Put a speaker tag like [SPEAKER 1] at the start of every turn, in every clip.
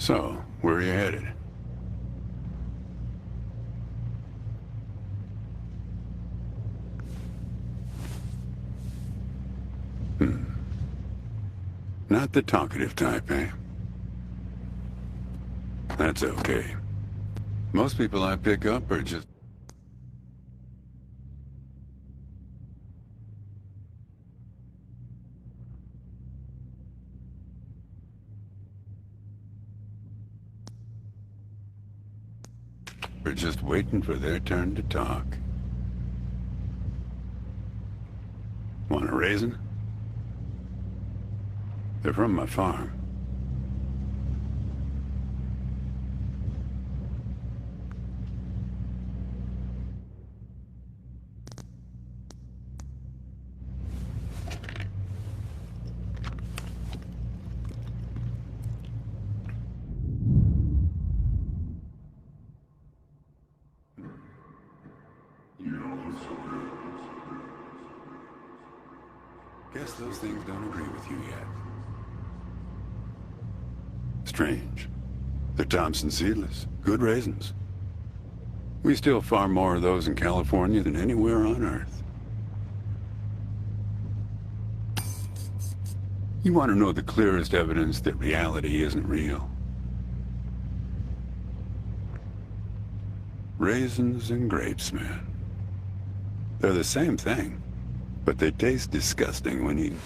[SPEAKER 1] So, where are you headed? Not the talkative type, eh? That's okay. Most people I pick up are just... are just waiting for their turn to talk. Want a raisin? They're from my farm. Guess those things don't agree with you yet. Strange. They're Thompson seedless. Good raisins. We still farm more of those in California than anywhere on Earth. You want to know the clearest evidence that reality isn't real? Raisins and grapes, man. They're the same thing, but they taste disgusting when eaten.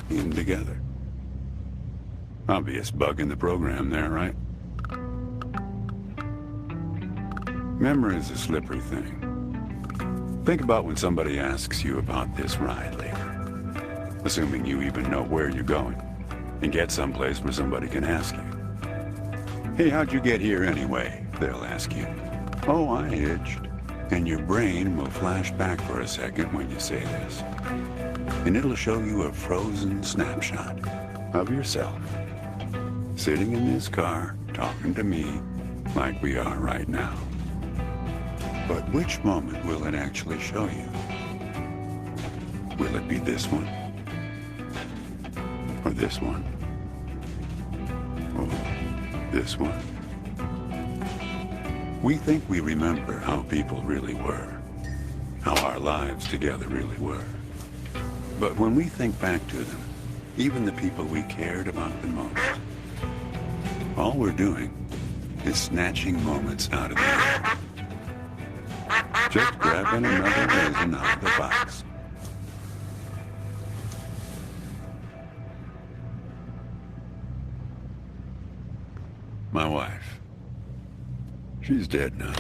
[SPEAKER 1] Eaten together. Obvious bug in the program there, right? Memory is a slippery thing. Think about when somebody asks you about this ride later, assuming you even know where you're going, and get someplace where somebody can ask you. Hey, how'd you get here anyway? They'll ask you. Oh, I hitched. And your brain will flash back for a second when you say this. And it'll show you a frozen snapshot of yourself, sitting in this car, talking to me like we are right now. But which moment will it actually show you? Will it be this one? Or this one? Or this one? We think we remember how people really were, how our lives together really were. But when we think back to them, even the people we cared about the most, all we're doing is snatching moments out of the air. Just grabbing another raisin out of the box. My wife. She's dead now.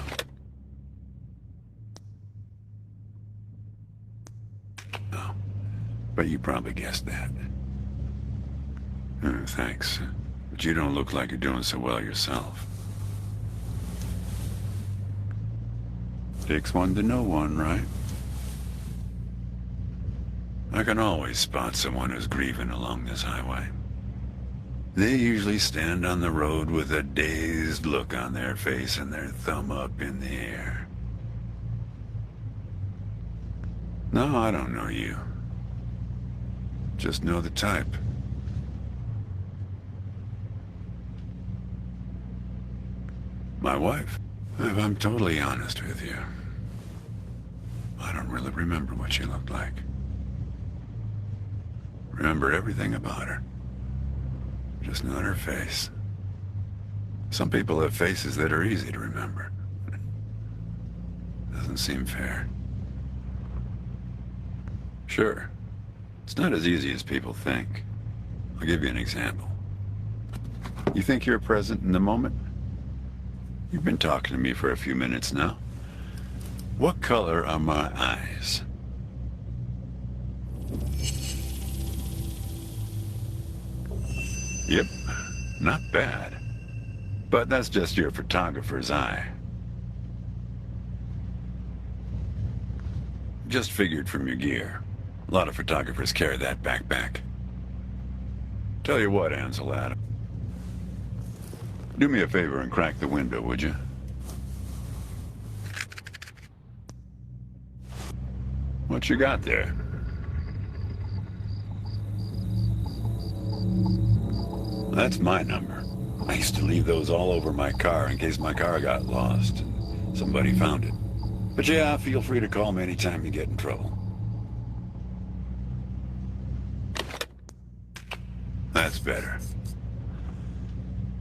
[SPEAKER 1] Oh, but you probably guessed that. Thanks. But you don't look like you're doing so well yourself. Takes one to know one, right? I can always spot someone who's grieving along this highway. They usually stand on the road with a dazed look on their face and their thumb up in the air. No, I don't know you. Just know the type. My wife. If I'm totally honest with you, I don't really remember what she looked like. Remember everything about her. Just not her face. Some people have faces that are easy to remember. Doesn't seem fair. Sure, it's not as easy as people think. I'll give you an example. You think you're present in the moment? You've been talking to me for a few minutes now. What color are my eyes? Yep, not bad. But that's just your photographer's eye. Just figured from your gear. A lot of photographers carry that backpack. Tell you what, Ansel Adam. Do me a favor and crack the window, would you? What you got there? That's my number. I used to leave those all over my car in case my car got lost and somebody found it. But yeah, feel free to call me anytime you get in trouble. That's better.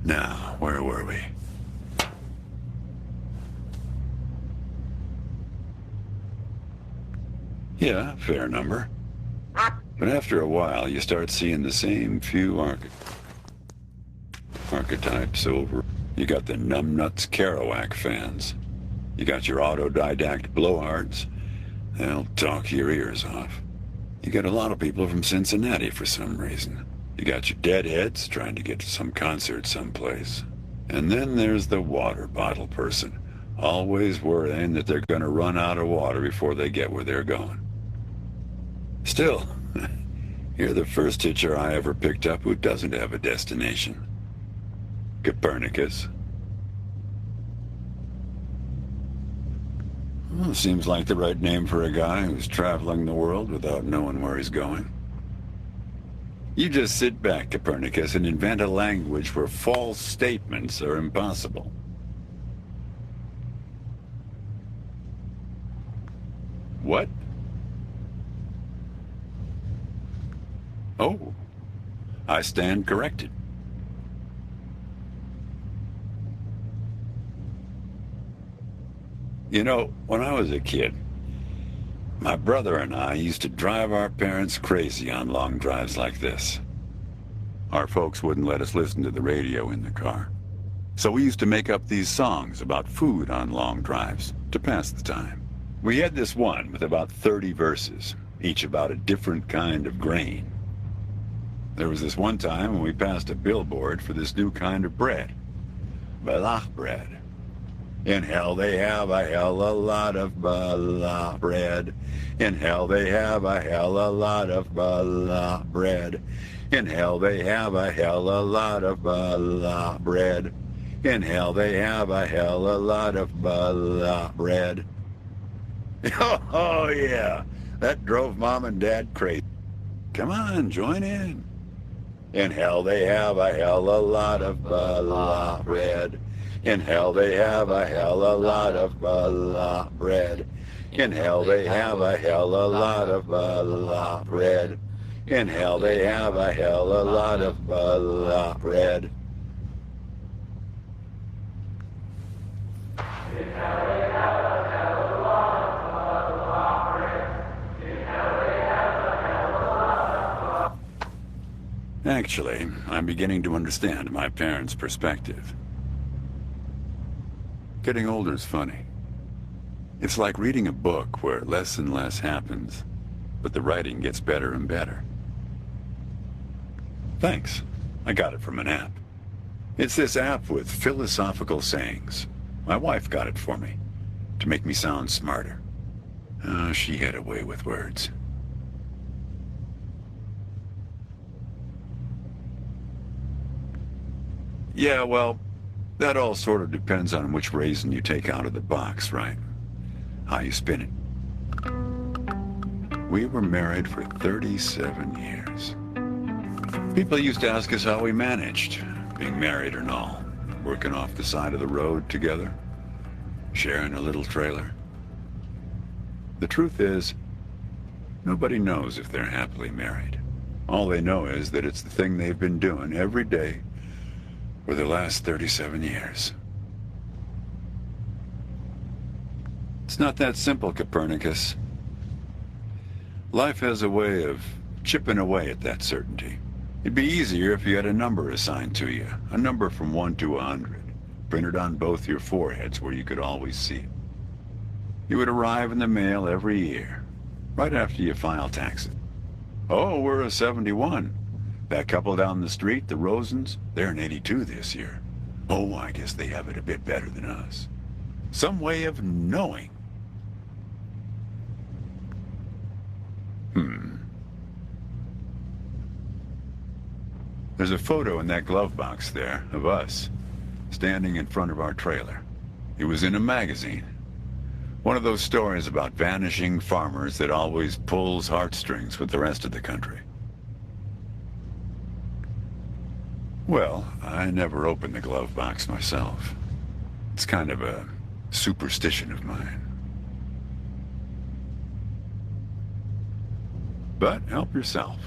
[SPEAKER 1] Now, where were we? Yeah, fair number. But after a while, you start seeing the same few archetypes over. You got the numbnuts Kerouac fans. You got your autodidact blowhards. They'll talk your ears off. You get a lot of people from Cincinnati for some reason. You got your deadheads trying to get to some concert someplace. And then there's the water bottle person, always worrying that they're going to run out of water before they get where they're going. Still, you're the first hitcher I ever picked up who doesn't have a destination. Copernicus. Well, seems like the right name for a guy who's traveling the world without knowing where he's going. You just sit back, Copernicus, and invent a language where false statements are impossible. What? Oh, I stand corrected. You know, when I was a kid, my brother and I used to drive our parents crazy on long drives like this. Our folks wouldn't let us listen to the radio in the car. So we used to make up these songs about food on long drives to pass the time. We had this one with about 30 verses, each about a different kind of grain. There was this one time when we passed a billboard for this new kind of bread, balach bread. In hell they have a hell a lot of balach bread. In hell they have a hell a lot of balach bread. In hell they have a hell a lot of balach bread. In hell they have a hell a lot of balach bread. Oh yeah, that drove Mom and Dad crazy. Come on, join in. In hell they have a hell a lot of balach bread. In hell they have a hell a lot of balach bread. In hell they have a hell a lot of balach bread. In hell they have a hell a lot of balach bread. Actually, I'm beginning to understand my parents' perspective. Getting older is funny. It's like reading a book where less and less happens, but the writing gets better and better. Thanks. I got it from an app. It's this app with philosophical sayings. My wife got it for me, to make me sound smarter. Oh, she had a way with words. Yeah, well, that all sort of depends on which raisin you take out of the box, right? How you spin it. We were married for 37 years. People used to ask us how we managed, being married and all, working off the side of the road together, sharing a little trailer. The truth is, nobody knows if they're happily married. All they know is that it's the thing they've been doing every day for the last 37 years. It's not that simple, Copernicus. Life has a way of chipping away at that certainty. It'd be easier if you had a number assigned to you, a number from 1 to 100, printed on both your foreheads where you could always see it. It would arrive in the mail every year, right after you file taxes. Oh, we're a 71. That couple down the street, the Rosens, they're an 82 this year. Oh, I guess they have it a bit better than us. Some way of knowing. There's a photo in that glove box there of us, standing in front of our trailer. It was in a magazine. One of those stories about vanishing farmers that always pulls heartstrings with the rest of the country. Well, I never opened the glove box myself. It's kind of a superstition of mine. But help yourself.